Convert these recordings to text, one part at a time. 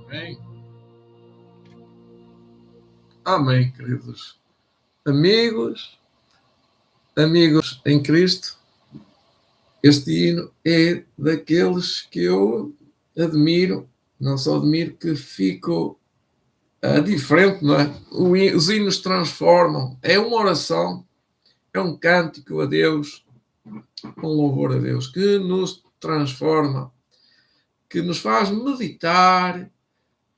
Amém. Amém, queridos amigos em Cristo. Este hino é daqueles que eu admiro, não só admiro, que fico diferente, não é? Os hinos transformam, é uma oração, é um cântico a Deus, um louvor a Deus, que nos transforma, que nos faz meditar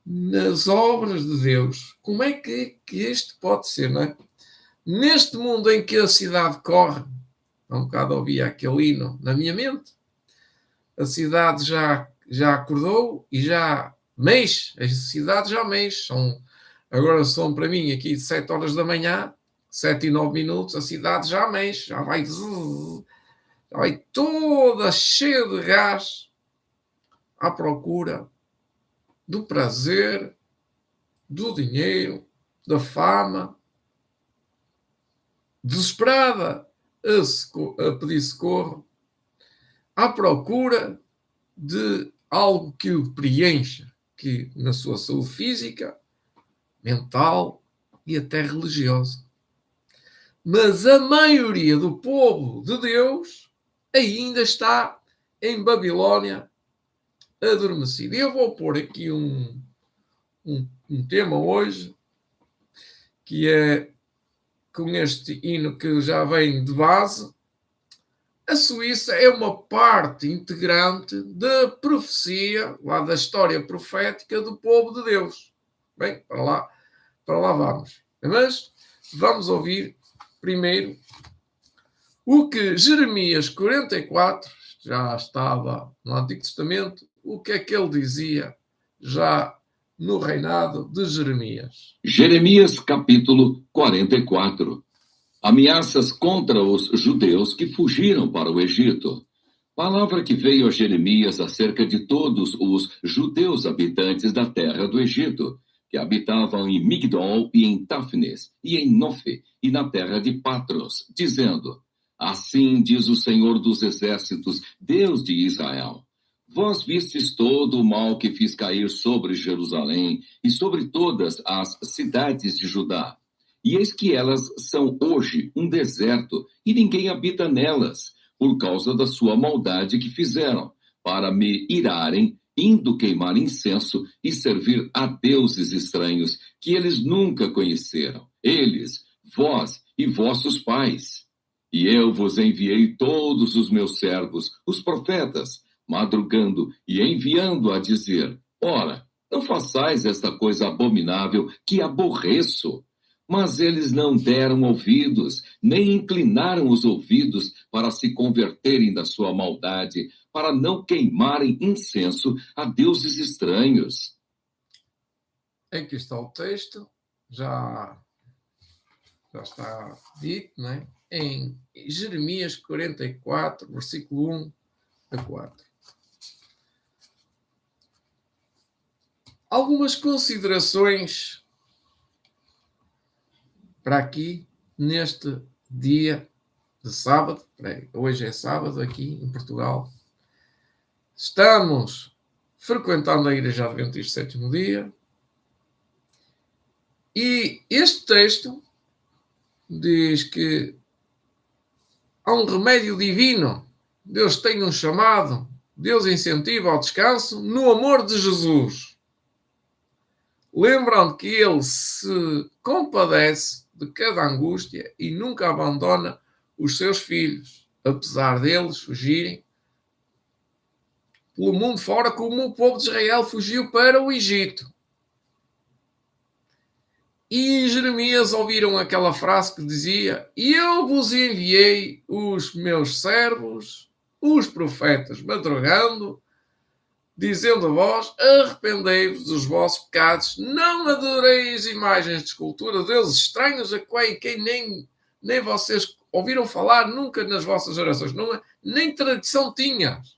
nas obras de Deus. Como é que isto pode ser, não é? Neste mundo em que a cidade corre, há um bocado ouvia aquele hino na minha mente, a cidade já acordou e já mexe, a cidade já mexe. Agora são para mim aqui de 7 horas da manhã, 7 e 9 minutos, a cidade já mexe, já vai toda cheia de gás à procura do prazer, do dinheiro, da fama, desesperada a pedir socorro, à procura de algo que o preencha, que na sua saúde física, mental e até religiosa. Mas a maioria do povo de Deus ainda está em Babilónia adormecido. E eu vou pôr aqui um tema hoje, que é com este hino que já vem de base, a Suíça é uma parte integrante da profecia, lá da história profética do povo de Deus. Bem, para lá vamos. Mas vamos ouvir primeiro o que Jeremias 44, já estava no Antigo Testamento, o que é que ele dizia já no reinado de Jeremias. Jeremias capítulo 44. Ameaças contra os judeus que fugiram para o Egito. Palavra que veio a Jeremias acerca de todos os judeus habitantes da terra do Egito, que habitavam em Migdol e em Táfnis, e em Nofe, e na terra de Patros, dizendo: Assim diz o Senhor dos Exércitos, Deus de Israel. Vós vistes todo o mal que fiz cair sobre Jerusalém e sobre todas as cidades de Judá. E eis que elas são hoje um deserto, e ninguém habita nelas, por causa da sua maldade que fizeram, para me irarem, indo queimar incenso e servir a deuses estranhos, que eles nunca conheceram, eles, vós e vossos pais. E eu vos enviei todos os meus servos, os profetas, madrugando e enviando a dizer: Ora, não façais esta coisa abominável que aborreço. Mas eles não deram ouvidos, nem inclinaram os ouvidos para se converterem da sua maldade, para não queimarem incenso a deuses estranhos. Aqui está o texto, já está dito, não é? Em Jeremias 44, versículo 1 a 4. Algumas considerações para aqui, neste dia de sábado. Hoje é sábado aqui em Portugal. Estamos frequentando a Igreja Adventista Sétimo Dia. E este texto diz que há um remédio divino. Deus tem um chamado. Deus incentiva ao descanso no amor de Jesus. Lembrando que ele se compadece de cada angústia e nunca abandona os seus filhos, apesar deles fugirem pelo mundo fora, como o povo de Israel fugiu para o Egito. E Jeremias ouviram aquela frase que dizia: Eu vos enviei os meus servos, os profetas, madrugando, dizendo a vós: arrependei-vos dos vossos pecados, não adoreis imagens de escultura, deuses estranhos a quem nem vocês ouviram falar nunca nas vossas gerações, nem tradição tinhas.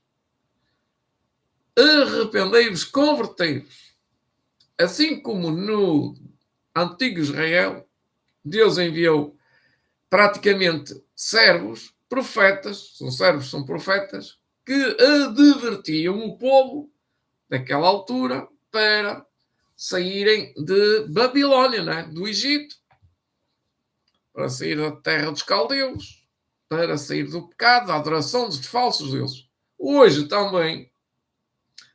Arrependei-vos, convertei-vos. Assim como no antigo Israel, Deus enviou praticamente servos, profetas, são servos, são profetas, que advertiam o povo daquela altura para saírem de Babilónia, né? Do Egito, para sair da terra dos caldeus, para sair do pecado, da adoração dos falsos deuses. Hoje também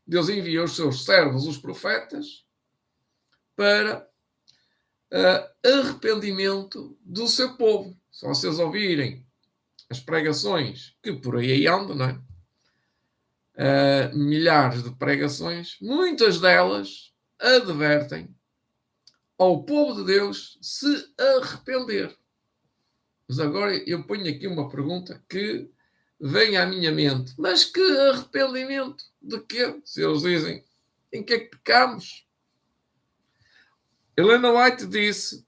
Deus envia os seus servos, os profetas, para arrependimento do seu povo. Se vocês ouvirem as pregações que por aí andam, não é? Milhares de pregações, muitas delas advertem ao povo de Deus se arrepender. Mas agora eu ponho aqui uma pergunta que vem à minha mente. Mas que arrependimento? De quê? Se eles dizem, em que é que pecamos? Helena White disse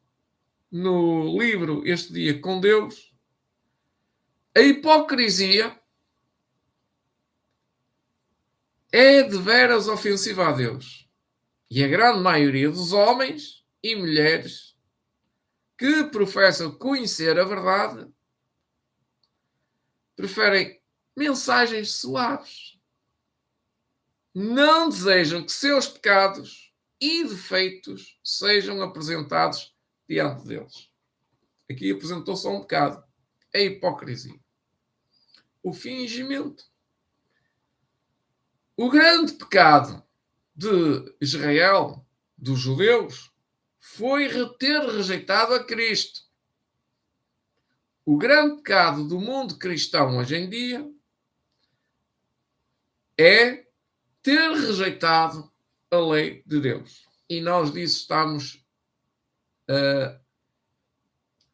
no livro Este Dia com Deus: a hipocrisia é de veras ofensiva a Deus. E a grande maioria dos homens e mulheres que professam conhecer a verdade preferem mensagens suaves. Não desejam que seus pecados e defeitos sejam apresentados diante deles. Aqui apresentou só um pecado: a hipocrisia, o fingimento. O grande pecado de Israel, dos judeus, foi ter rejeitado a Cristo. o grande pecado do mundo cristão hoje em dia é ter rejeitado a lei de Deus. E nós disso estamos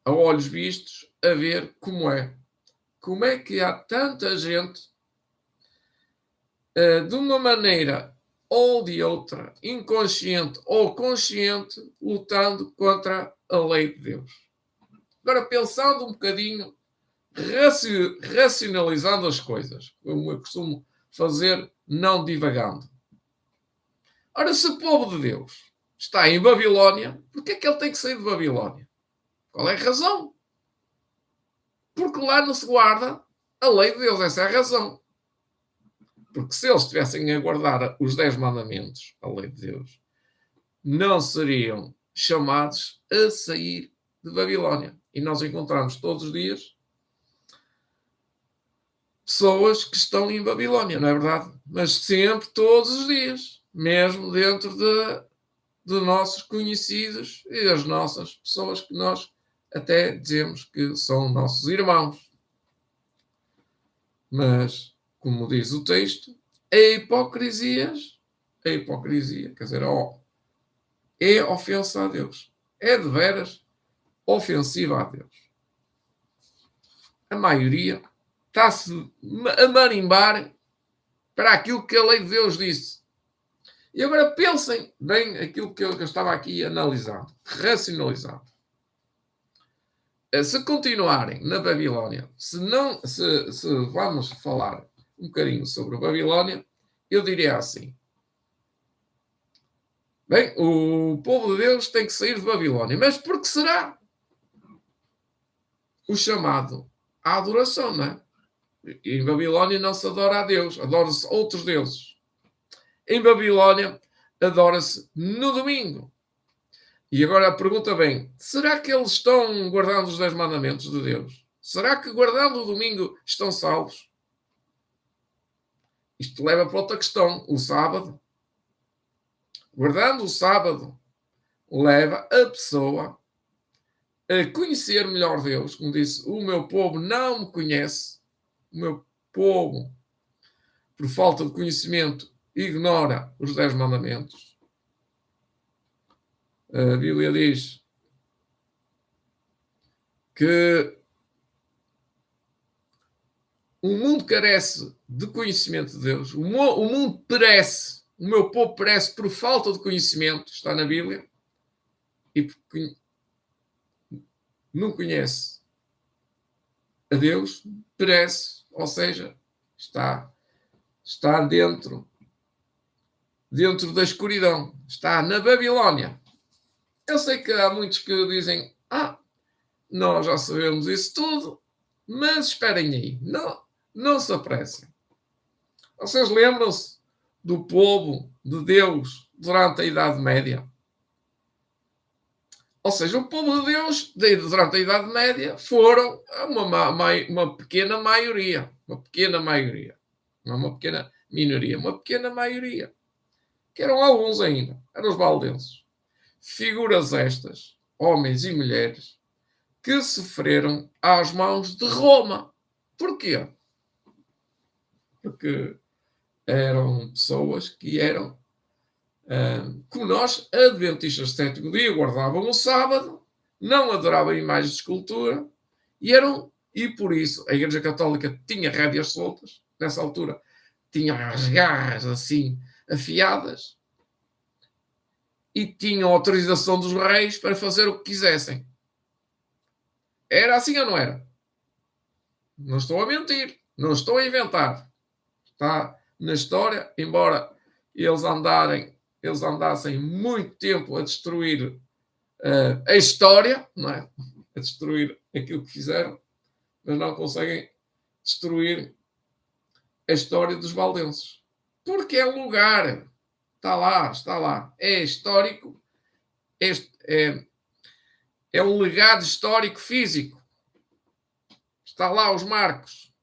a olhos vistos a ver como é. Como é que há tanta gente, de uma maneira ou de outra, inconsciente ou consciente, lutando contra a lei de Deus. Agora, pensando um bocadinho, racionalizando as coisas, como eu costumo fazer, não divagando. Ora, se o povo de Deus está em Babilónia, porquê é que ele tem que sair de Babilónia? Qual é a razão? Porque lá não se guarda a lei de Deus, essa é a razão. Porque se eles estivessem a guardar os 10 mandamentos, a lei de Deus, não seriam chamados a sair de Babilónia. E nós encontramos todos os dias pessoas que estão em Babilónia, não é verdade? Mas sempre, todos os dias, mesmo dentro de nossos conhecidos e das nossas pessoas que nós até dizemos que são nossos irmãos. Mas, como diz o texto, a hipocrisia, quer dizer, é ofensa a Deus. É de veras ofensiva a Deus. A maioria está-se a marimbar para aquilo que a lei de Deus disse. E agora pensem bem aquilo que eu estava aqui analisando, racionalizando. Se continuarem na Babilónia, se vamos falar um bocadinho sobre a Babilónia, eu diria assim: bem, o povo de Deus tem que sair de Babilónia, mas por que será? O chamado à adoração, não é? Em Babilónia não se adora a Deus, adora-se outros deuses. Em Babilónia adora-se no domingo. E agora pergunta bem, será que eles estão guardando os 10 mandamentos de Deus? Será que guardando o domingo estão salvos? Isto leva para outra questão, o sábado. Guardando o sábado leva a pessoa a conhecer melhor Deus. Como disse, o meu povo não me conhece. O meu povo, por falta de conhecimento, ignora os 10 mandamentos. A Bíblia diz que o mundo carece de conhecimento de Deus. O mundo perece. O meu povo perece por falta de conhecimento. Está na Bíblia. E porque não conhece a Deus, perece. Ou seja, está dentro da escuridão. Está na Babilónia. Eu sei que há muitos que dizem, nós já sabemos isso tudo, mas esperem aí, não se apressem. Vocês lembram-se do povo de Deus durante a Idade Média? Ou seja, o povo de Deus, durante a Idade Média, foram uma pequena maioria. Uma pequena maioria. Não uma pequena minoria, uma pequena maioria. Que eram alguns ainda. Eram os valdenses. Figuras estas, homens e mulheres, que sofreram às mãos de Roma. Porquê? Porque eram pessoas que eram, como nós, adventistas do sétimo dia, guardavam o sábado, não adoravam imagens de escultura, e por isso a Igreja Católica tinha rédeas soltas, nessa altura tinha as garras assim afiadas, e tinham autorização dos reis para fazer o que quisessem. Era assim ou não era? Não estou a mentir, não estou a inventar. Está na história, embora eles andassem muito tempo a destruir a história, não é? A destruir aquilo que fizeram, mas não conseguem destruir a história dos valdenses. Porque é um lugar, está lá, é histórico, é um legado histórico físico. Está lá os marcos.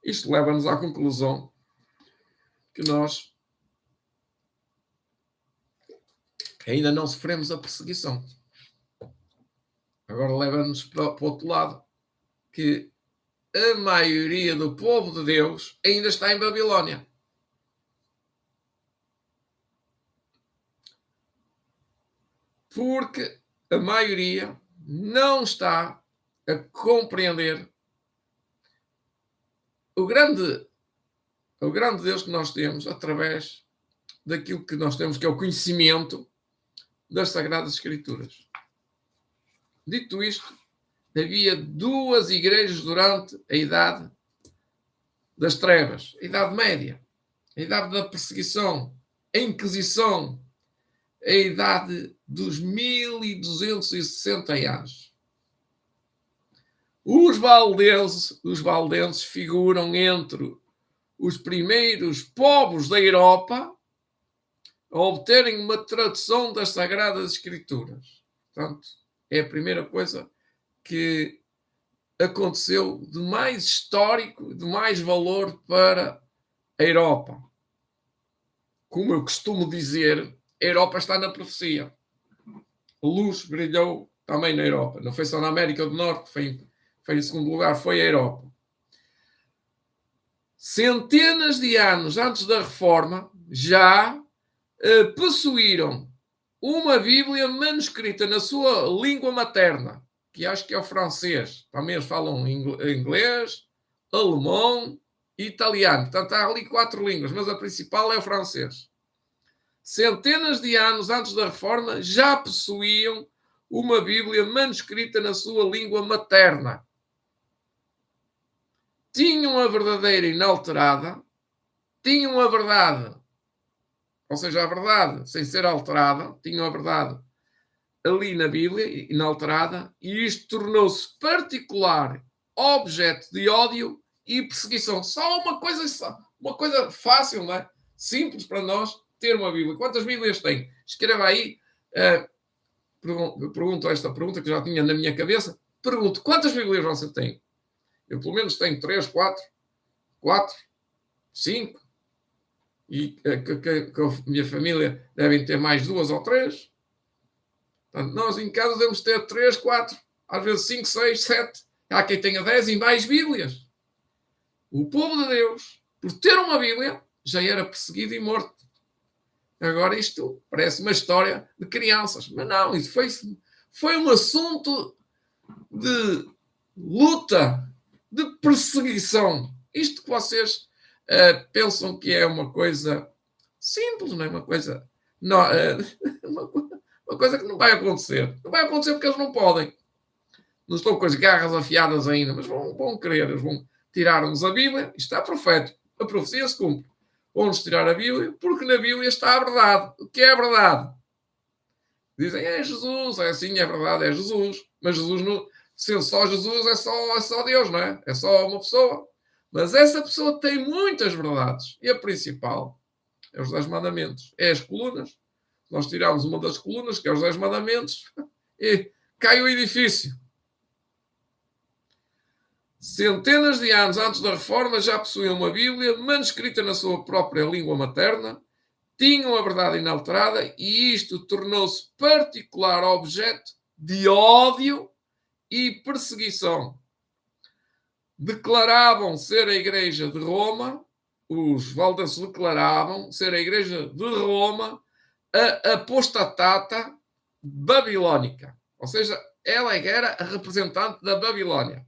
Isto leva-nos à conclusão que nós ainda não sofremos a perseguição. agora leva-nos para o outro lado, que a maioria do povo de Deus ainda está em Babilónia. Porque a maioria não está a compreender o grande Deus que nós temos através daquilo que nós temos, que é o conhecimento das Sagradas Escrituras. Dito isto, havia duas igrejas durante a Idade das Trevas, a Idade Média, a Idade da Perseguição, a Inquisição, a Idade dos 1260 anos. Os valdenses figuram entre os primeiros povos da Europa a obterem uma tradução das Sagradas Escrituras. Portanto, é a primeira coisa que aconteceu de mais histórico, de mais valor para a Europa. Como eu costumo dizer, a Europa está na profecia. A luz brilhou também na Europa. Não foi só na América do Norte, foi em segundo lugar, foi a Europa. Centenas de anos antes da Reforma, já possuíram uma Bíblia manuscrita na sua língua materna, que acho que é o francês. Também eles falam inglês, alemão e italiano. Portanto, há ali 4 línguas, mas a principal é o francês. Centenas de anos antes da Reforma, já possuíam uma Bíblia manuscrita na sua língua materna. Tinham a verdadeira inalterada, tinham a verdade, ou seja, a verdade sem ser alterada, tinham a verdade ali na Bíblia, inalterada, e isto tornou-se particular objeto de ódio e perseguição. Só uma coisa fácil, não é? Simples para nós ter uma Bíblia. Quantas Bíblias tem? Escreva aí. Pergunto esta pergunta que já tinha na minha cabeça. Pergunto, quantas Bíblias você tem? Eu pelo menos tenho 3, 4, 5. E que a minha família devem ter mais 2 ou 3. Portanto, nós em casa devemos ter 3, 4, às vezes 5, 6, 7. Há quem tenha 10 e mais Bíblias. O povo de Deus, por ter uma Bíblia, já era perseguido e morto. Agora isto parece uma história de crianças. Mas não, isso foi um assunto de luta, de perseguição. Isto que vocês pensam que é uma coisa simples, não é? Uma coisa que não vai acontecer. Não vai acontecer porque eles não podem. Não estão com as garras afiadas ainda, mas vão querer. Eles vão tirar-nos a Bíblia. Isto está profético. A profecia se cumpre. Vão-nos tirar a Bíblia, porque na Bíblia está a verdade. O que é a verdade? Dizem, é Jesus, é assim, é verdade, é Jesus. Mas Jesus, não, sendo só Jesus, é só Deus, não é? É só uma pessoa. Mas essa pessoa tem muitas verdades. E a principal é os 10 mandamentos. É as colunas. Nós tiramos uma das colunas, que é os 10 mandamentos, e cai o edifício. Centenas de anos antes da Reforma já possuíam uma Bíblia manuscrita na sua própria língua materna, tinham a verdade inalterada e isto tornou-se particular objeto de ódio e perseguição. Declaravam ser a Igreja de Roma, os valdenses declaravam ser a Igreja de Roma a apostatata babilónica. Ou seja, ela era a representante da Babilónia.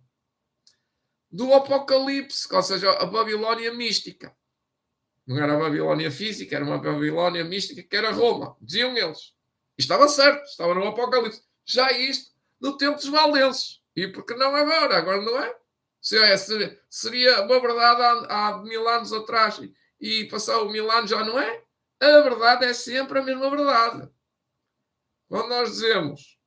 Do Apocalipse, ou seja, a Babilónia mística. Não era a Babilónia física, era uma Babilónia mística, que era Roma, diziam eles. E estava certo, estava no Apocalipse. Já isto no tempo dos valdenses. E por que não agora? Agora não é? Seria uma verdade há 1000 anos atrás e passou 1000 anos, já não é? A verdade é sempre a mesma verdade. Quando nós dizemos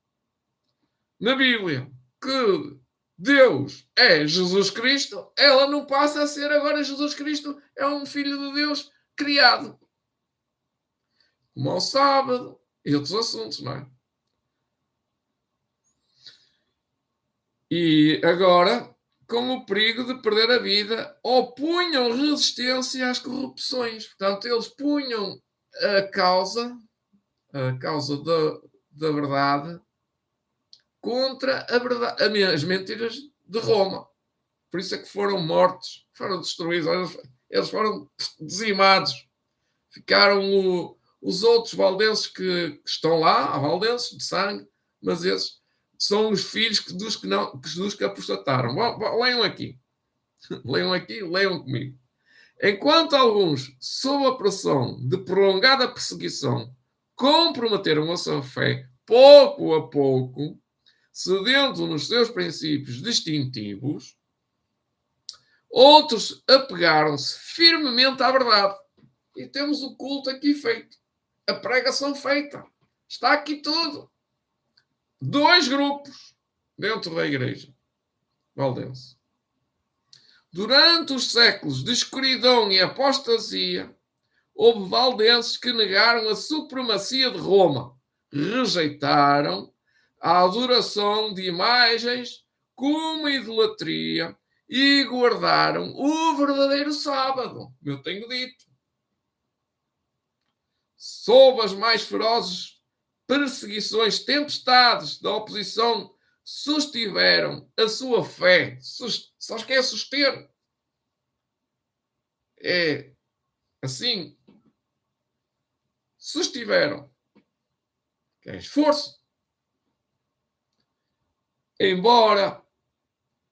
na Bíblia que Deus é Jesus Cristo, ela não passa a ser agora Jesus Cristo, é um filho de Deus criado. Como ao sábado e outros assuntos, não é? E agora, com o perigo de perder a vida, opunham resistência às corrupções. Portanto, eles punham a causa da verdade contra a verdade, as mentiras de Roma. Por isso é que foram mortos, foram destruídos, eles foram dizimados. Ficaram os outros valdenses que estão lá, há valdenses de sangue, mas esses são os filhos dos que apostataram. Leiam aqui. Leiam aqui, leiam comigo. Enquanto alguns, sob a pressão de prolongada perseguição, comprometeram a sua fé pouco a pouco, cedendo nos seus princípios distintivos, outros apegaram-se firmemente à verdade. E temos o culto aqui feito. A pregação feita. Está aqui tudo. 2 grupos dentro da igreja valdense. Durante os séculos de escuridão e apostasia, houve valdenses que negaram a supremacia de Roma, rejeitaram a adoração de imagens como idolatria e guardaram o verdadeiro sábado. Eu tenho dito. Sob as mais ferozes perseguições, tempestades da oposição, sustiveram a sua fé. Sabes que é suster? É assim. Sustiveram. Que é esforço. Embora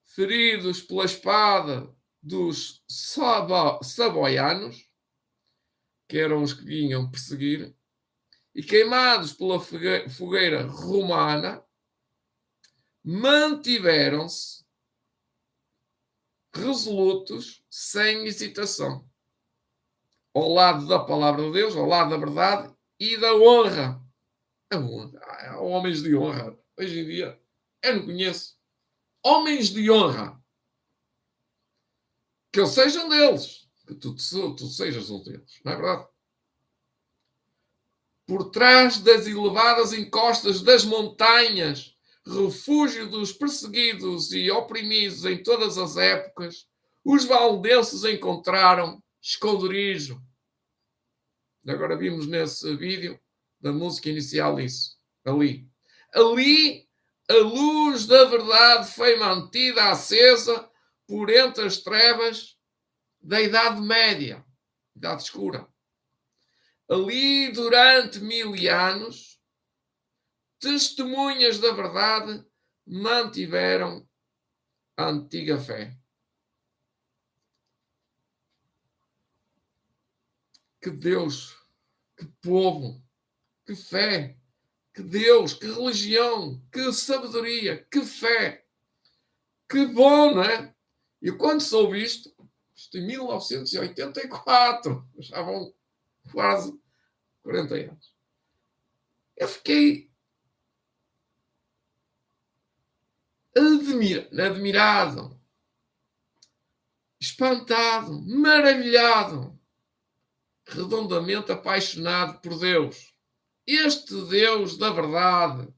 feridos pela espada dos saboianos, que eram os que vinham perseguir, e queimados pela fogueira romana, mantiveram-se resolutos, sem hesitação, ao lado da palavra de Deus, ao lado da verdade e da honra. A honra. Há homens de honra. Hoje em dia, eu não conheço. Homens de honra. Que eu seja um deles. Que tu sejas um deles. Não é verdade? Por trás das elevadas encostas das montanhas, refúgio dos perseguidos e oprimidos em todas as épocas, os valdenses encontraram esconderijo. Agora vimos nesse vídeo da música inicial isso. Ali, a luz da verdade foi mantida acesa por entre as trevas da Idade Média, Idade Escura. Ali, durante 1000 anos, testemunhas da verdade mantiveram a antiga fé. Que Deus, que povo, que fé, que Deus, que religião, que sabedoria, que fé. Que bom, não é? E quando soube isto em 1984, já vão quase 40 anos, eu fiquei admirado, espantado, maravilhado, redondamente apaixonado por Deus. Este Deus da verdade,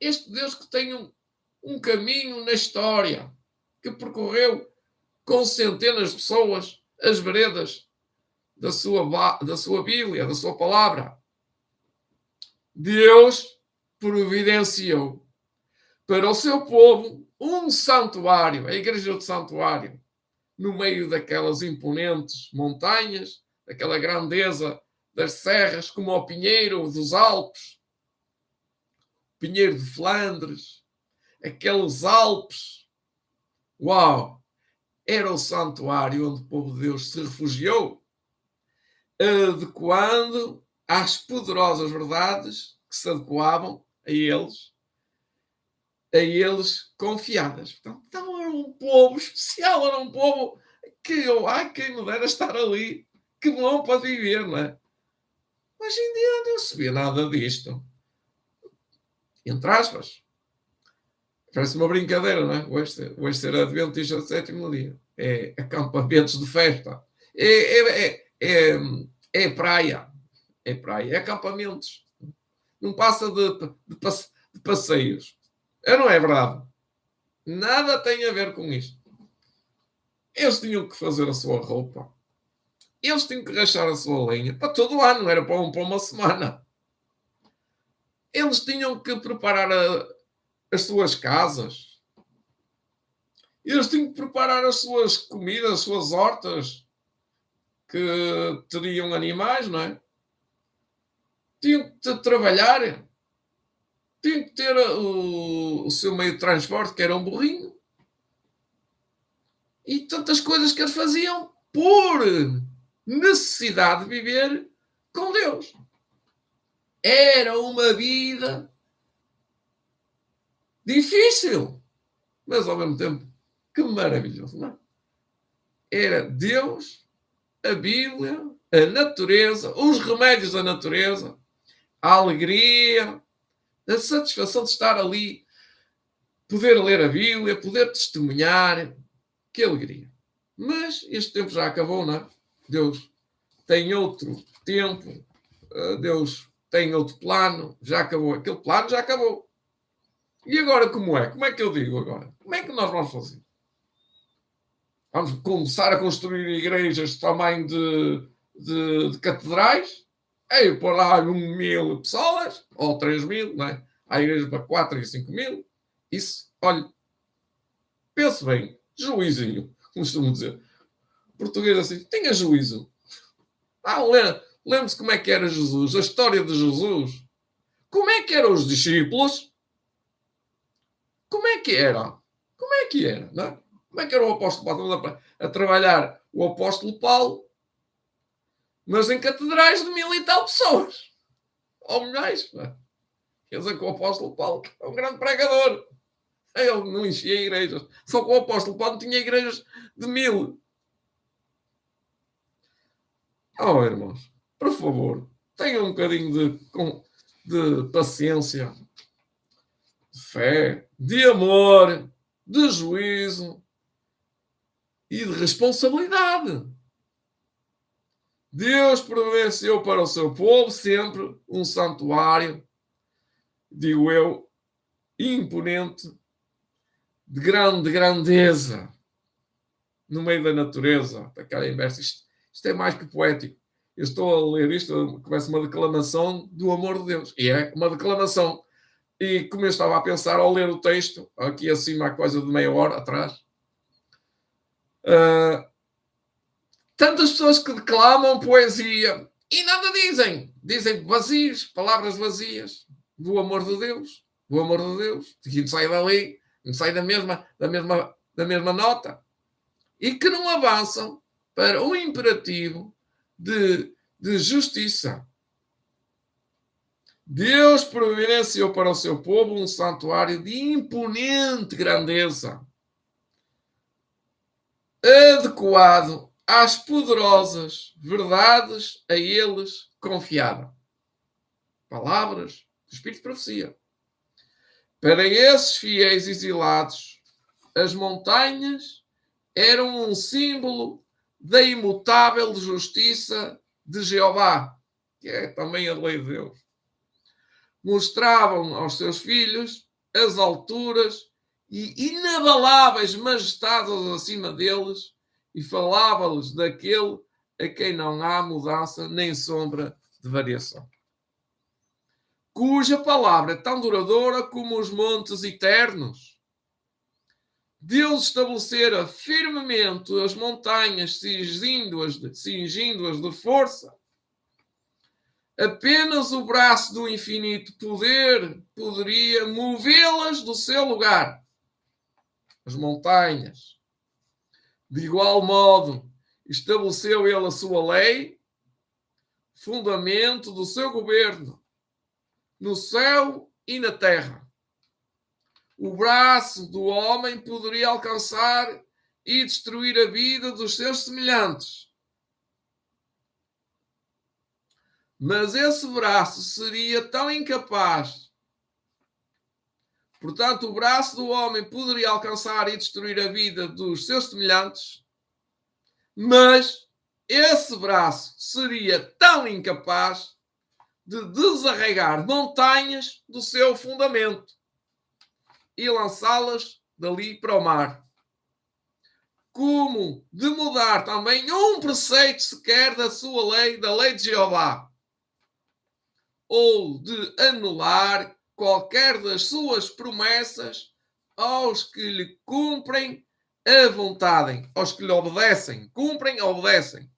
este Deus que tem um caminho na história, que percorreu com centenas de pessoas as veredas da sua Bíblia, da sua palavra. Deus providenciou para o seu povo um santuário, a igreja do santuário, no meio daquelas imponentes montanhas, daquela grandeza das serras, como o Pinheiro dos Alpes, o Pinheiro de Flandres, aqueles Alpes. Uau! Era o santuário onde o povo de Deus se refugiou, adequando às poderosas verdades que se adequavam a eles confiadas. Então era um povo especial, era um povo que quem me dera estar ali. Que bom para viver, não é? Hoje em dia não se vê nada disto. Entre aspas. Parece uma brincadeira, não é? Hoje ser adventista de 7º dia. É acampamentos de festa. É praia. É praia. É acampamentos. Não passa de passeios. Não é verdade? Nada tem a ver com isto. Eles tinham que fazer a sua roupa. Eles tinham que rachar a sua lenha. Para todo o ano, não era para uma semana. Eles tinham que preparar as suas casas. Eles tinham que preparar as suas comidas, as suas hortas, que teriam animais, não é? Tinham que trabalhar, tinham que ter o seu meio de transporte, que era um burrinho. E tantas coisas que eles faziam por necessidade de viver com Deus. Era uma vida difícil, mas ao mesmo tempo, que maravilhoso, não é? Era Deus, a Bíblia, a natureza, os remédios da natureza, a alegria, a satisfação de estar ali, poder ler a Bíblia, poder testemunhar. Que alegria. Mas este tempo já acabou, não é? Deus tem outro tempo, Deus tem outro plano, já acabou. Aquele plano já acabou. E agora como é? Como é que eu digo agora? Como é que nós vamos fazer? Vamos começar a construir igrejas de tamanho de catedrais? Ei, pôr lá 1.000 pessoas, ou 3.000, não é? Há igrejas para 4 e 5.000. Isso, olha, pense bem, juizinho, costumo dizer. Português assim, tenha juízo. Lembre-se como é que era Jesus, a história de Jesus. Como é que eram os discípulos? Como é que era? Como é que era? Não é? Como é que era o apóstolo Paulo a trabalhar o apóstolo Paulo, mas em catedrais de 1.000 e tal pessoas? Ou milhares. Quer dizer que o apóstolo Paulo é um grande pregador. Ele não enchia igrejas. Só que o apóstolo Paulo tinha igrejas de 1.000. Oh, irmãos, por favor, tenham um bocadinho de paciência, de fé, de amor, de juízo e de responsabilidade. Deus providenciou para o seu povo sempre um santuário, digo eu, imponente, de grande grandeza, no meio da natureza, daquela inversa. Isto é mais que poético. Eu estou a ler isto, começa uma declamação do amor de Deus. E é uma declamação. E como eu estava a pensar ao ler o texto, aqui acima, há coisa de meia hora atrás, tantas pessoas que declamam poesia e nada dizem. Dizem vazios, palavras vazias do amor de Deus. Do amor de Deus. Que não sai dali, não sai da mesma nota. E que não avançam para um imperativo de justiça. Deus providenciou para o seu povo um santuário de imponente grandeza, adequado às poderosas verdades a eles confiadas. Palavras do Espírito de Profecia. Para esses fiéis exilados, as montanhas eram um símbolo da imutável justiça de Jeová, que é também a lei de Deus. Mostravam aos seus filhos as alturas e inabaláveis majestades acima deles e falava-lhes daquele a quem não há mudança nem sombra de variação, cuja palavra é tão duradoura como os montes eternos. Deus estabelecera firmemente as montanhas, cingindo-as de força. Apenas o braço do infinito poder poderia movê-las do seu lugar. As montanhas. De igual modo, estabeleceu ele a sua lei, fundamento do seu governo, no céu e na terra. O braço do homem poderia alcançar e destruir a vida dos seus semelhantes. Mas esse braço seria tão incapaz. Portanto, o braço do homem poderia alcançar e destruir a vida dos seus semelhantes, mas esse braço seria tão incapaz de desarraigar montanhas do seu fundamento e lançá-las dali para o mar, como de mudar também um preceito sequer da sua lei, da lei de Jeová, ou de anular qualquer das suas promessas aos que lhe cumprem a vontade, aos que lhe obedecem. Cumprem, obedecem.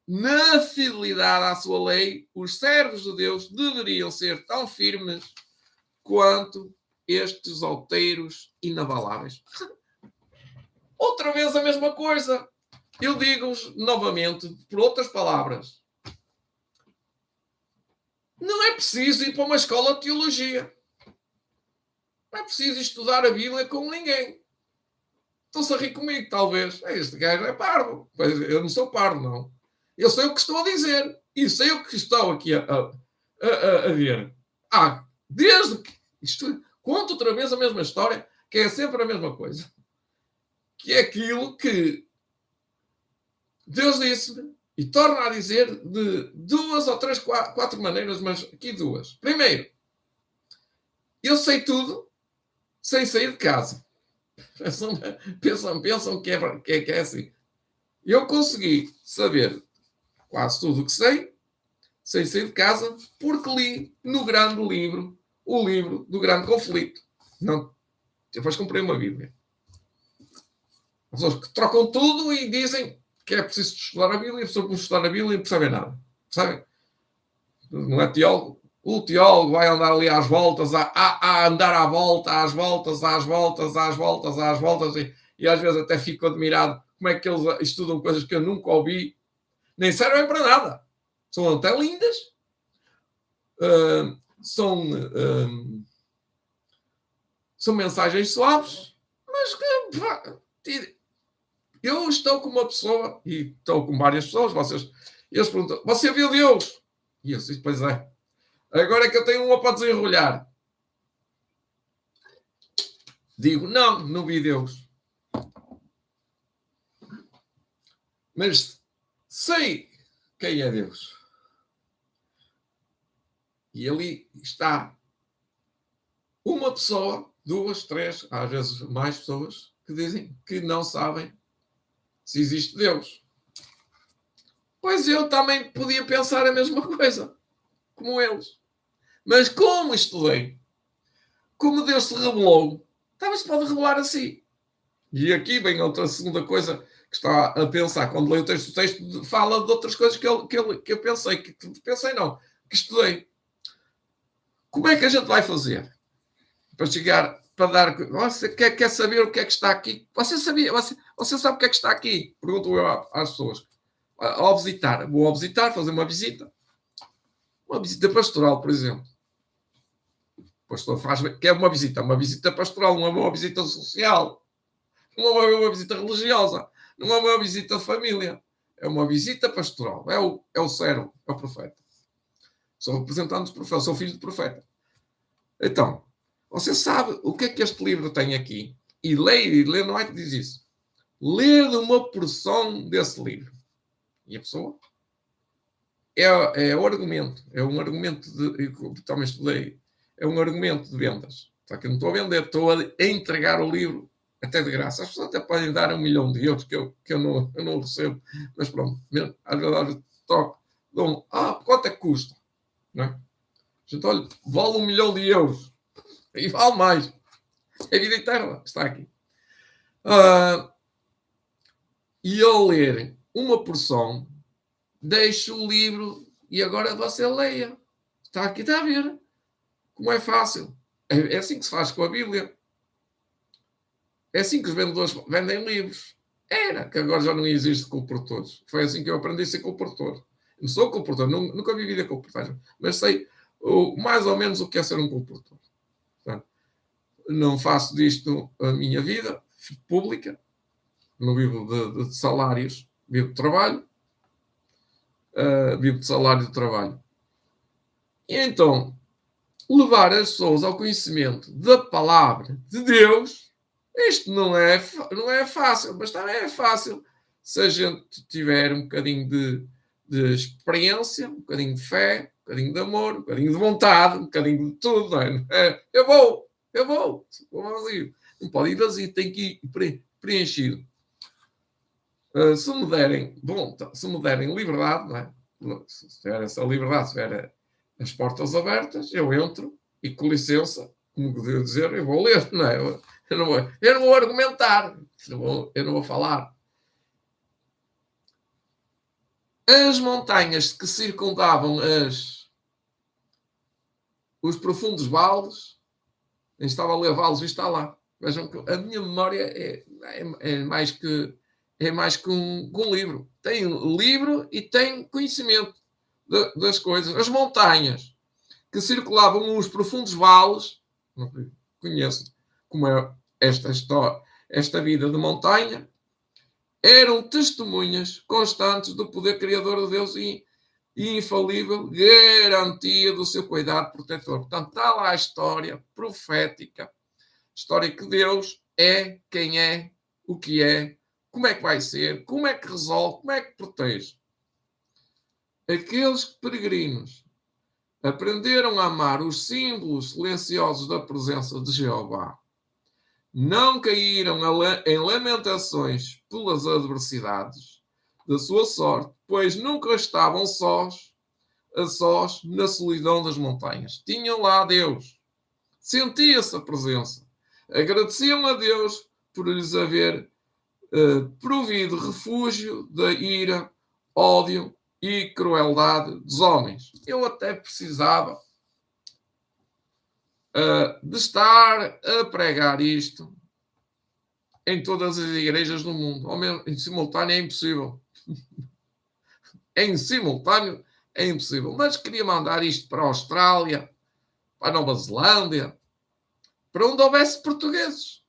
Na fidelidade à sua lei, os servos de Deus deveriam ser tão firmes quanto estes outeiros inabaláveis. Outra vez a mesma coisa. Eu digo-vos novamente, por outras palavras, não é preciso ir para uma escola de teologia. Não é preciso estudar a Bíblia com ninguém. Estão-se a rir comigo, talvez. Este gajo é parvo. Pois eu não sou parvo, não. Eu sei o que estou a dizer. E sei o que estou aqui a ver. Desde que... Conto outra vez a mesma história, que é sempre a mesma coisa. Que é aquilo que Deus disse-me, e torna a dizer de 2 ou 3, 4 maneiras, mas aqui 2. Primeiro, eu sei tudo sem sair de casa. Pensam que é assim. Eu consegui saber quase tudo o que sei, sem sair de casa, porque li no grande livro, o livro do grande conflito. Não, depois comprei uma Bíblia. As pessoas que trocam tudo e dizem que é preciso estudar a Bíblia, e a pessoa que estudar a Bíblia não percebe nada. Percebem? Não é teólogo? O teólogo vai andar ali às voltas, a andar à volta, às voltas, e às vezes até fico admirado como é que eles estudam coisas que eu nunca ouvi, nem servem para nada. São até lindas, são mensagens suaves, mas que... Eu estou com uma pessoa, e estou com várias pessoas, eles perguntam, você viu Deus? E eu disse, pois é. Agora é que eu tenho uma para desenrolhar. Digo, não vi Deus. Mas sei quem é Deus. E ali está uma pessoa, 2, 3, às vezes mais pessoas, que dizem que não sabem se existe Deus. Pois eu também podia pensar a mesma coisa, como eles. Mas como estudei, como Deus se revelou, talvez se pode revelar assim. E aqui vem outra segunda coisa que está a pensar. Quando leio o texto fala de outras coisas que eu pensei, que estudei. Como é que a gente vai fazer? Para chegar, para dar... Você quer saber o que é que está aqui? Você sabe o que é que está aqui? Pergunto eu às pessoas. Ao visitar. Vou ao visitar, fazer uma visita. Uma visita pastoral, por exemplo. O pastor faz... Que é uma visita pastoral, não é uma visita social. Não é uma visita religiosa. Não é uma visita de família. É uma visita pastoral. É o servo, é o profeta. Sou representante do profeta, sou filho do profeta. Então, você sabe o que é que este livro tem aqui? E ler não é que diz isso. Ler uma porção desse livro. E a pessoa é o argumento. É um argumento de... Também estudei. É um argumento de vendas. Só que eu não estou a vender, estou a entregar o livro até de graça. As pessoas até podem dar €1 milhão que eu não recebo. Mas pronto, às vezes toco. Quanto é que custa? Não é? Gente, olha, vale €1 milhão. E vale mais. É a vida eterna. Está aqui. E ao ler uma porção, deixo o livro e agora você leia. Está aqui, está a ver. Como é fácil. É assim que se faz com a Bíblia. É assim que os vendedores vendem livros. Era, que agora já não existe colportores. Foi assim que eu aprendi a ser colportor. Não sou colportor, nunca vivi da colportagem, mas sei mais ou menos o que é ser um colportor. Portanto, não faço disto a minha vida pública. Não vivo de salários, vivo de trabalho. Vivo de salário de trabalho. E então, levar as pessoas ao conhecimento da palavra de Deus, isto não é fácil, mas também é fácil se a gente tiver um bocadinho de experiência, um bocadinho de fé, um bocadinho de amor, um bocadinho de vontade, um bocadinho de tudo. Não é? Eu vou vazio. Não pode ir vazio, tem que ir preenchido. Se me derem liberdade, não é? Se tiver essa liberdade, se tiver as portas abertas, eu entro E com licença, como devo dizer, eu vou ler, não é? Eu não vou argumentar, eu não vou falar. As montanhas que circundavam os profundos vales, nem estava a levá-los e está lá. Vejam que a minha memória é mais que um livro. Tem um livro e tem conhecimento das coisas. As montanhas que circulavam os profundos vales, não conheço como é esta vida de montanha, eram testemunhas constantes do poder criador de Deus e infalível garantia do seu cuidado protetor. Portanto, está lá a história profética, história que Deus é, quem é, o que é, como é que vai ser, como é que resolve, como é que protege. Aqueles peregrinos aprenderam a amar os símbolos silenciosos da presença de Jeová. Não caíram em lamentações pelas adversidades da sua sorte, pois nunca estavam a sós na solidão das montanhas. Tinham lá Deus. Sentia-se a presença. Agradeciam a Deus por lhes haver provido refúgio da ira, ódio e crueldade dos homens. Eu até precisava de estar a pregar isto em todas as igrejas do mundo. Ou mesmo, em simultâneo é impossível. Em simultâneo é impossível. Mas queria mandar isto para a Austrália, para a Nova Zelândia, para onde houvesse portugueses.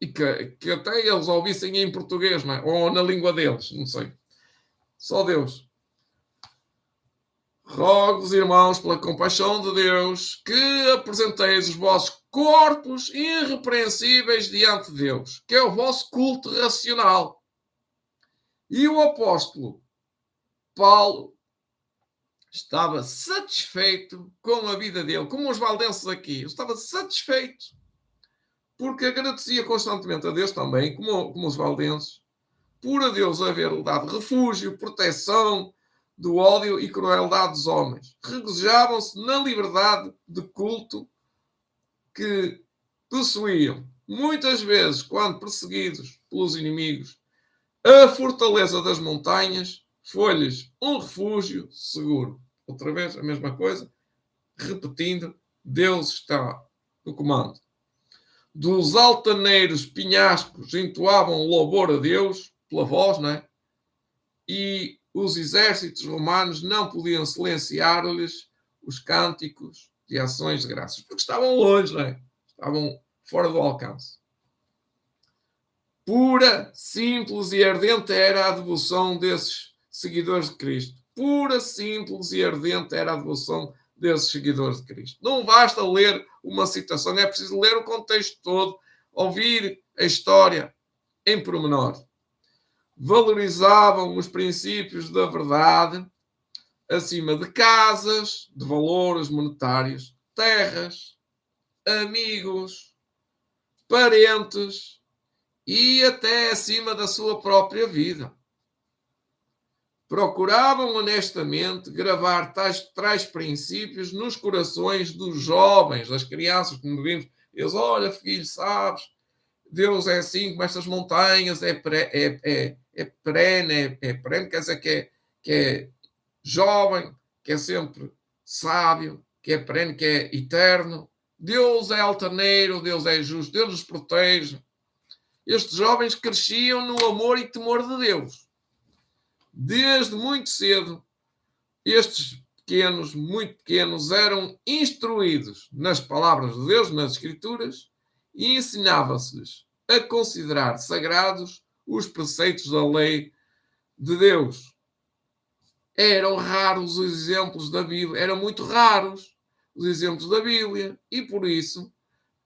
E que até eles ouvissem em português, não é? Ou na língua deles, não sei. Só Deus. Rogo-vos, irmãos, pela compaixão de Deus, que apresenteis os vossos corpos irrepreensíveis diante de Deus, que é o vosso culto racional. E o apóstolo Paulo estava satisfeito com a vida dele, como os valdenses aqui. Ele estava satisfeito, porque agradecia constantemente a Deus também, como os valdenses, por a Deus haver dado refúgio, proteção do ódio e crueldade dos homens. Regozijavam-se na liberdade de culto que possuíam. Muitas vezes, quando perseguidos pelos inimigos, a fortaleza das montanhas foi-lhes um refúgio seguro. Outra vez, a mesma coisa, repetindo, Deus está no comando. Dos altaneiros penhascos entoavam louvor a Deus, pela voz, não é? E os exércitos romanos não podiam silenciar-lhes os cânticos de ações de graças, porque estavam longe, não é? Estavam fora do alcance. Pura, simples e ardente era a devoção desses seguidores de Cristo. Pura, simples e ardente era a devoção desses seguidores de Cristo. Não basta ler uma citação, é preciso ler o contexto todo, ouvir a história em pormenor. Valorizavam os princípios da verdade acima de casas, de valores monetários, terras, amigos, parentes e até acima da sua própria vida. Procuravam honestamente gravar tais princípios nos corações dos jovens, das crianças, como vimos. Eles, olha, filho, sabes, Deus é assim como estas montanhas, é perene, quer dizer que é jovem, que é sempre sábio, que é perene, que é eterno. Deus é altaneiro, Deus é justo, Deus nos protege. Estes jovens cresciam no amor e temor de Deus. Desde muito cedo, estes pequenos, muito pequenos, eram instruídos nas palavras de Deus, nas Escrituras, e ensinava-se-lhes a considerar sagrados os preceitos da lei de Deus. Eram raros os exemplos da Bíblia, eram muito raros os exemplos da Bíblia, e por isso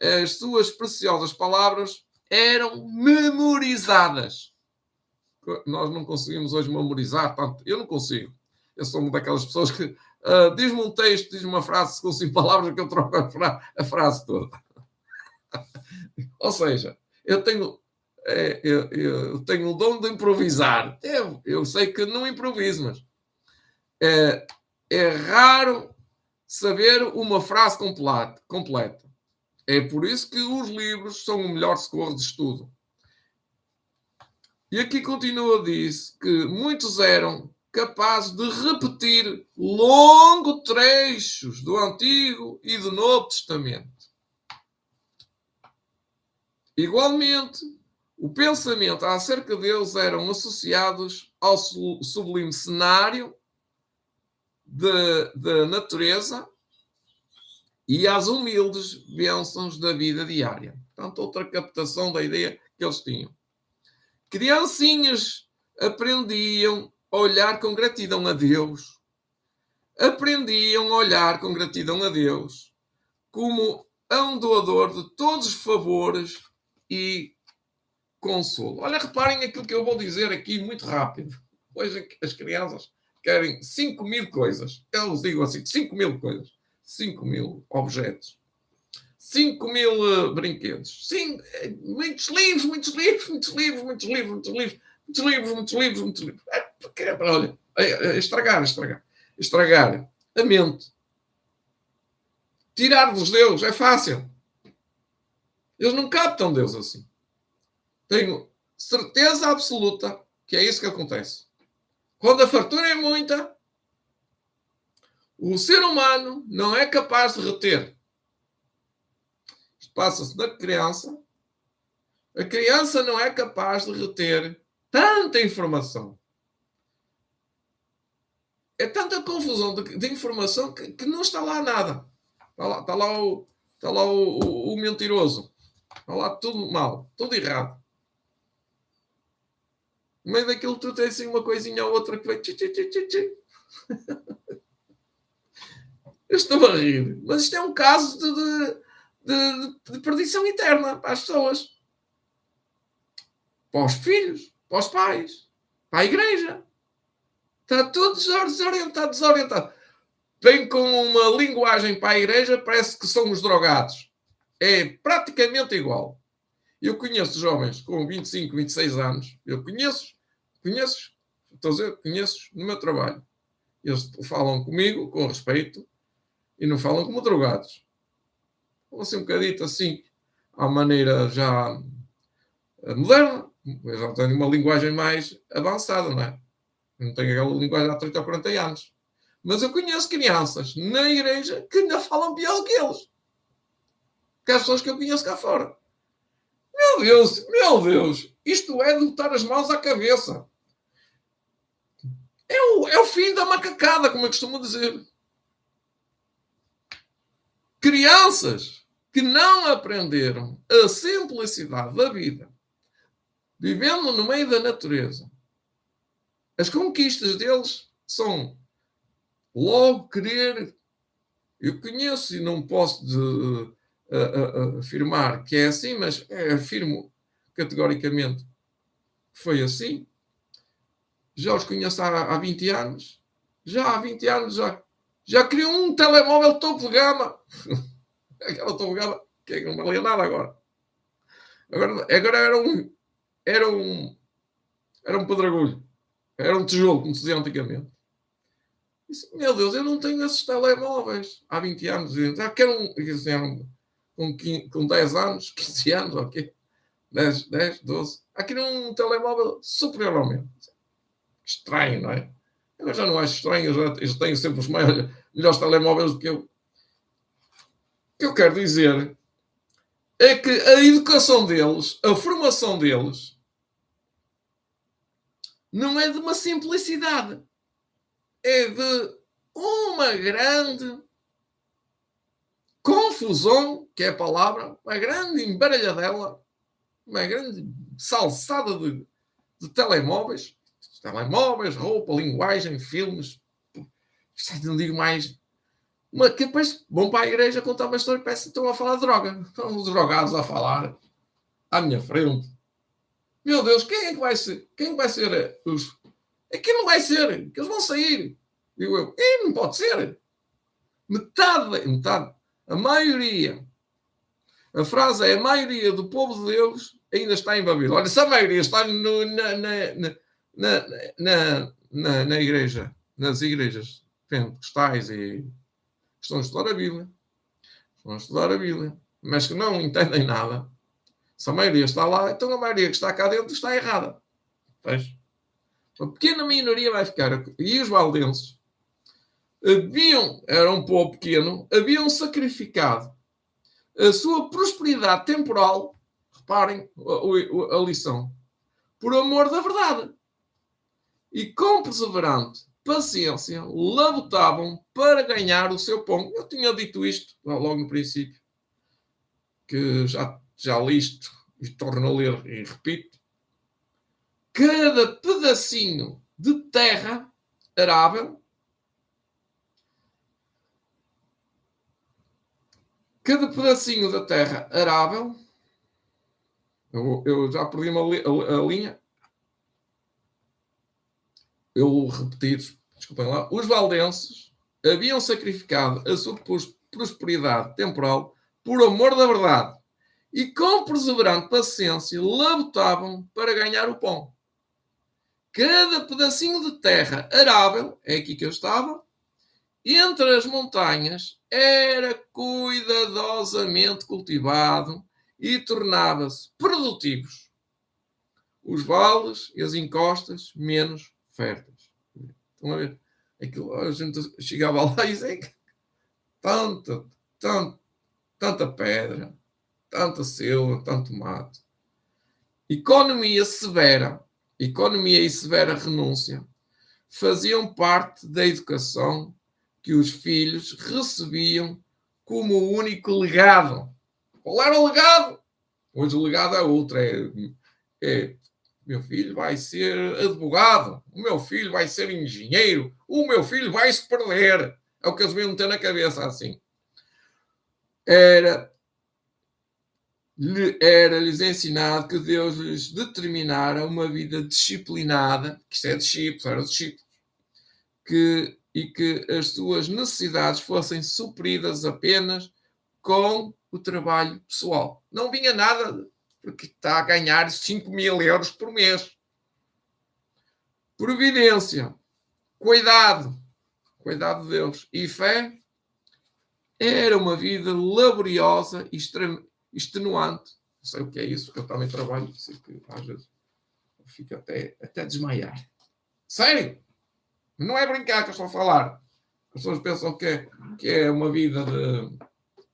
as suas preciosas palavras eram memorizadas. Nós não conseguimos hoje memorizar tanto. Eu não consigo. Eu sou uma daquelas pessoas que diz-me um texto, diz-me uma frase com 5 palavras que eu troco a frase toda. Ou seja, eu tenho o dom de improvisar. Eu sei que não improviso, mas é raro saber uma frase completa. É por isso que os livros são o melhor socorro de estudo. E aqui continua, diz que muitos eram capazes de repetir longos trechos do Antigo e do Novo Testamento. Igualmente, o pensamento acerca deles eram associados ao sublime cenário da natureza e às humildes bênçãos da vida diária. Portanto, outra captação da ideia que eles tinham. Criancinhas aprendiam a olhar com gratidão a Deus. Aprendiam a olhar com gratidão a Deus como a um doador de todos os favores e consolo. Olha, reparem aquilo que eu vou dizer aqui muito rápido. Hoje as crianças querem 5.000 coisas. Eu os digo assim, 5.000 coisas. 5.000 objetos. 5.000 brinquedos. Muitos livros. Olha, estragar a mente. Tirar-vos Deus é fácil. Eles não captam Deus assim. Tenho certeza absoluta que é isso que acontece. Quando a fartura é muita, o ser humano não é capaz de reter. Isto passa-se na criança. A criança não é capaz de reter tanta informação. É tanta confusão de informação que não está lá nada. Está lá o mentiroso. Está lá tudo mal, tudo errado. No meio daquilo tu tens assim uma coisinha ou outra que vai... Eu estou a rir. Mas isto é um caso de perdição eterna para as pessoas. Para os filhos, para os pais, para a igreja. Está tudo desorientado. Vem com uma linguagem para a igreja, parece que são os drogados. É praticamente igual. Eu conheço jovens com 25, 26 anos. Eu conheço no meu trabalho. Eles falam comigo com respeito e não falam como drogados. Falam assim um bocadito assim, à maneira já moderna. Eu já tenho uma linguagem mais avançada, não é? Não tenho aquela linguagem há 30 ou 40 anos. Mas eu conheço crianças na igreja que ainda falam pior que eles. Que as pessoas que eu conheço cá fora. Meu Deus, isto é de botar as mãos à cabeça. É o fim da macacada, como eu costumo dizer. Crianças que não aprenderam a simplicidade da vida, vivendo no meio da natureza, as conquistas deles são logo querer. Eu conheço e não posso afirmar que é assim, mas afirmo categoricamente que foi assim. Já os conheço há 20 anos. Já há 20 anos já criou um telemóvel topo de gama. Aquela topo de gama que não valia nada agora. Agora era um pedregulho. Era um tijolo, como se dizia antigamente. Disse, meu Deus, eu não tenho esses telemóveis. Há 20 anos. Já quero com 10 anos, 15 anos, ok? 10, 12. Aqui um telemóvel superior ao meu. Estranho, não é? Eu já não acho estranho. Eu já tenho sempre os melhores telemóveis do que eu. O que eu quero dizer é que a educação deles, a formação deles, não é de uma simplicidade. É de uma grande confusão, que é a palavra, uma grande embaralhadela, uma grande salsada de telemóveis, roupa, linguagem, filmes. Não digo mais. Mas que depois vão para a igreja contar uma história e parece que estão a falar de droga. Estão os drogados a falar à minha frente. Meu Deus, quem é que vai ser? Quem vai ser os... Aqui não vai ser, que eles vão sair. Digo eu, não pode ser. Metade, a maioria. A frase é: a maioria do povo de Deus ainda está em Babilônia. Se a maioria está na igreja, nas igrejas pentecostais e estão a estudar a Bíblia, mas que não entendem nada. Se a maioria está lá, então a maioria que está cá dentro está errada. Pois. Uma pequena minoria vai ficar. E os valdenses era um povo pequeno, haviam sacrificado a sua prosperidade temporal, reparem a lição, por amor da verdade. E com perseverante paciência, labutavam para ganhar o seu pão. Eu tinha dito isto logo no princípio, que já li isto, e torno a ler e repito. Cada pedacinho de terra arável, eu já perdi a linha, eu vou repetir, desculpem lá, os valdenses haviam sacrificado a sua prosperidade temporal por amor da verdade e com perseverante paciência labutavam para ganhar o pão. Cada pedacinho de terra arável, é aqui que eu estava, entre as montanhas, era cuidadosamente cultivado e tornava-se produtivos. Os vales e as encostas menos férteis. Estão a ver? Aquilo, a gente chegava lá e dizia tanta pedra, tanta selva, tanto mato. Economia e severa renúncia faziam parte da educação que os filhos recebiam como o único legado. Qual era o legado? Hoje o legado é outro. Meu filho vai ser advogado, o meu filho vai ser engenheiro, o meu filho vai se perder. É o que eles vêm ter na cabeça assim. Era-lhes ensinado que Deus lhes determinara uma vida disciplinada, que isto é discípulos, eram discípulos, e que as suas necessidades fossem supridas apenas com o trabalho pessoal. Não vinha nada porque está a ganhar 5.000 euros por mês. Providência, cuidado de Deus e fé era uma vida laboriosa e extenuante. Não sei o que é isso, porque eu também trabalho, sei que às vezes fico até desmaiar. Sério? Não é brincar que eu estou a falar. As pessoas pensam que é uma vida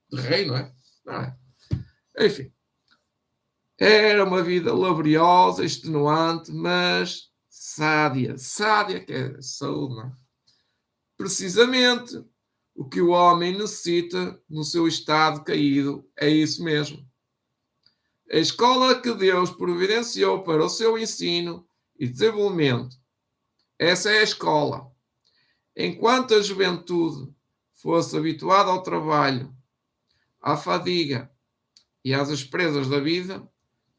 de rei, não é? Não é. Enfim. Era uma vida laboriosa, extenuante, mas sádia. Sádia, que é saúde, não é? Precisamente o que o homem necessita no seu estado caído é isso mesmo. A escola que Deus providenciou para o seu ensino e desenvolvimento. Essa é a escola. Enquanto a juventude fosse habituada ao trabalho, à fadiga e às asperezas da vida,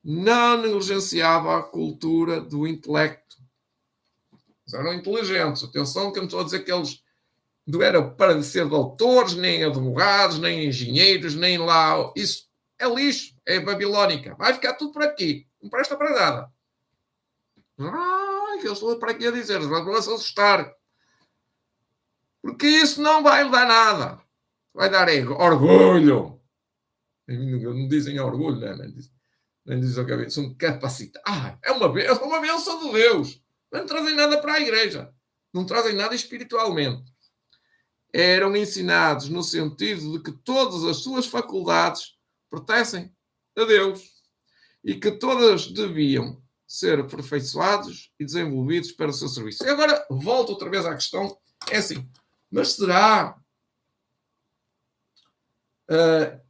não negligenciava a cultura do intelecto. Eles eram inteligentes. Atenção que eu não estou a dizer que eles não eram para ser doutores, nem advogados, nem engenheiros, nem lá. Isso é lixo, é babilónica. Vai ficar tudo por aqui. Não presta para nada. Eu estou para aqui a dizer, vão se assustar. Porque isso não vai dar nada. Vai dar orgulho. Não dizem orgulho, né? Nem dizem o que são capacitados. É uma bênção de Deus. Mas não trazem nada para a igreja. Não trazem nada espiritualmente. Eram ensinados no sentido de que todas as suas faculdades pertencem a Deus e que todas deviam ser aperfeiçoados e desenvolvidos para o seu serviço. E agora volto outra vez à questão. É assim, mas será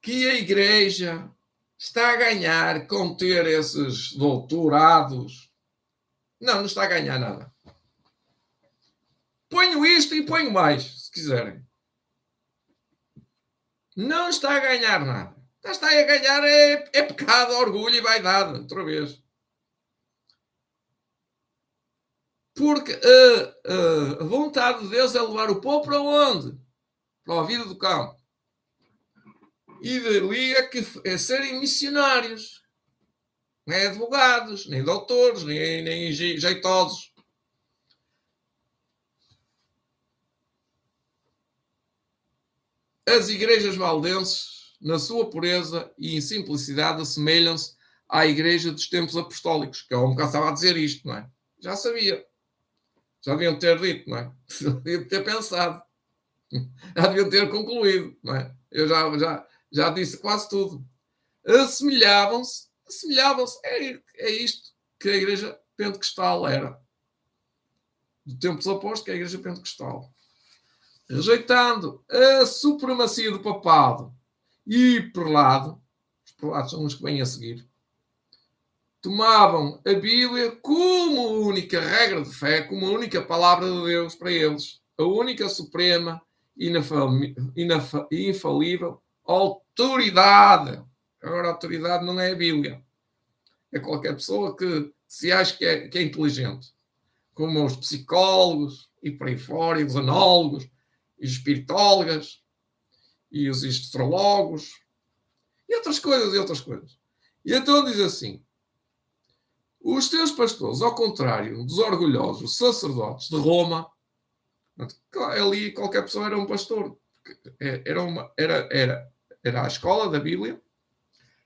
que a igreja está a ganhar com ter esses doutorados? Não está a ganhar nada. Ponho isto e ponho mais, se quiserem. Não está a ganhar nada. Está a ganhar é pecado, orgulho e vaidade, outra vez. Porque a vontade de Deus é levar o povo para onde? Para a vida do campo. E dali é serem missionários. Não é advogados, nem doutores, nem jeitosos. as igrejas valdenses, na sua pureza e simplicidade, assemelham-se à igreja dos tempos apostólicos, que eu um bocado estava a dizer isto, não é? Já sabia. Já deviam ter dito, não é? Já deviam ter pensado. Já deviam ter concluído, não é? Eu já disse quase tudo. Assemelhavam-se, é isto que a igreja pentecostal era. Do tempo dos apóstolos, que é a igreja pentecostal. Rejeitando a supremacia do papado e prelado, os prelados são os que vêm a seguir, tomavam a Bíblia como única regra de fé, como a única palavra de Deus para eles, a única suprema e infalível autoridade. Agora, a autoridade não é a Bíblia. É qualquer pessoa que se acha que é inteligente, como os psicólogos e por aí fora, e os anólogos, e os espiritólogas, e os astrólogos, e outras coisas. E então diz assim: os teus pastores, ao contrário dos orgulhosos sacerdotes de Roma, ali qualquer pessoa era um pastor, era a escola da Bíblia,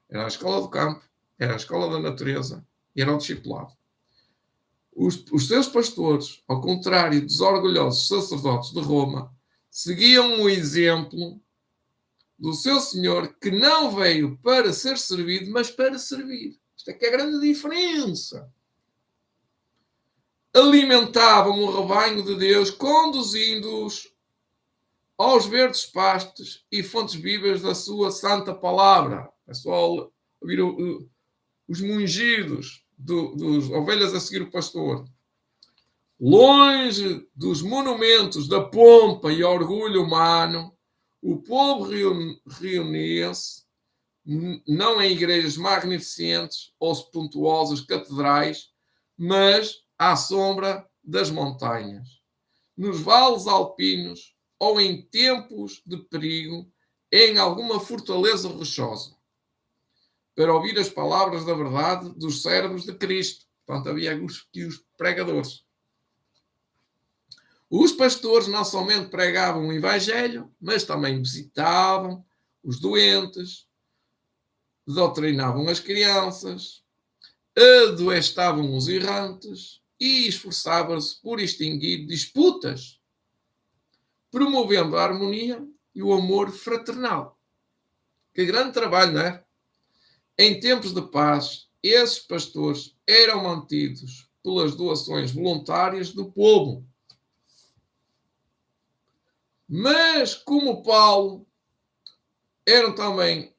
era a escola do campo, era a escola da natureza, e era o discipulado. Os seus pastores, ao contrário dos orgulhosos sacerdotes de Roma, seguiam o exemplo do seu Senhor, que não veio para ser servido, mas para servir. Isto é que é a grande diferença. Alimentavam o rebanho de Deus, conduzindo-os aos verdes pastos e fontes vivas da sua santa palavra. É só ouvir os mungidos dos ovelhas a seguir o pastor. Longe dos monumentos da pompa e orgulho humano, o povo reunia-se não em igrejas magnificentes ou suntuosas catedrais, mas à sombra das montanhas, nos vales alpinos ou em tempos de perigo, em alguma fortaleza rochosa, para ouvir as palavras da verdade dos servos de Cristo. Portanto, havia os pregadores. Os pastores não somente pregavam o Evangelho, mas também visitavam os doentes, doutrinavam as crianças, adoestavam os errantes e esforçavam-se por extinguir disputas, promovendo a harmonia e o amor fraternal. Que grande trabalho, não é? Em tempos de paz, esses pastores eram mantidos pelas doações voluntárias do povo. Mas, como Paulo, eram também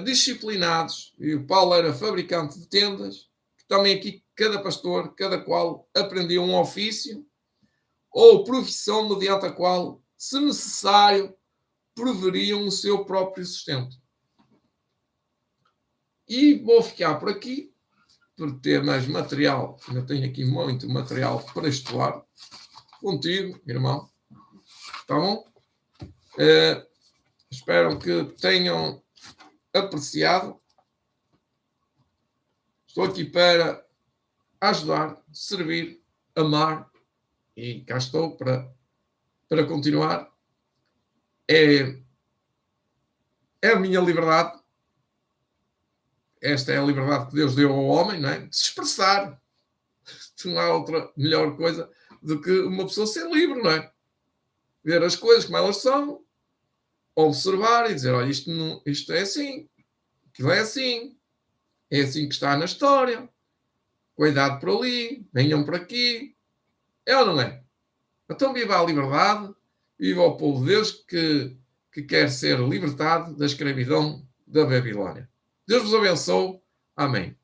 disciplinados, e o Paulo era fabricante de tendas, também aqui cada pastor, cada qual aprendia um ofício ou profissão mediante a qual, se necessário, proveriam o seu próprio sustento. E vou ficar por aqui, por ter mais material. Ainda tenho aqui muito material para estudar contigo, irmão. Tá bom? Espero que tenham apreciado. Estou aqui para ajudar, servir, amar, e cá estou para continuar. É a minha liberdade. Esta é a liberdade que Deus deu ao homem, não é? De se expressar. Não há outra melhor coisa do que uma pessoa ser livre, não é? Ver as coisas como elas são, observar e dizer: olha, isto é assim, aquilo é assim que está na história, cuidado por ali, venham por aqui. É ou não é? Então viva a liberdade, viva o povo de Deus que quer ser libertado da escravidão da Babilónia. Deus vos abençoe. Amém.